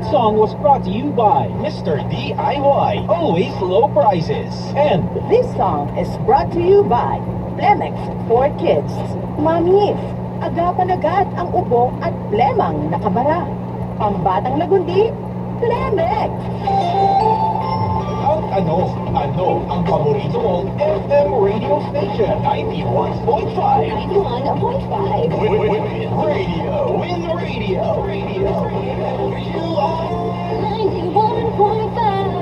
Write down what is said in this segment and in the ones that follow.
That song was brought to you by Mr. DIY, always low prices. And This song is brought to you by Plemex for Kids. Mami, agapan agad ang ubo at plemang nakabara. Pambatang lagundi, Plemex! ang ang paborito mong FM radio station, 91.5. 91.5. Win radio. You are 91.5.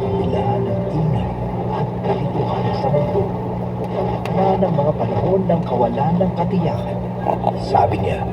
Biglaan ng ingay at kalituhan sa mundo. Na ng mga panahon ng kawalan ng katiyakan. Sabi niya,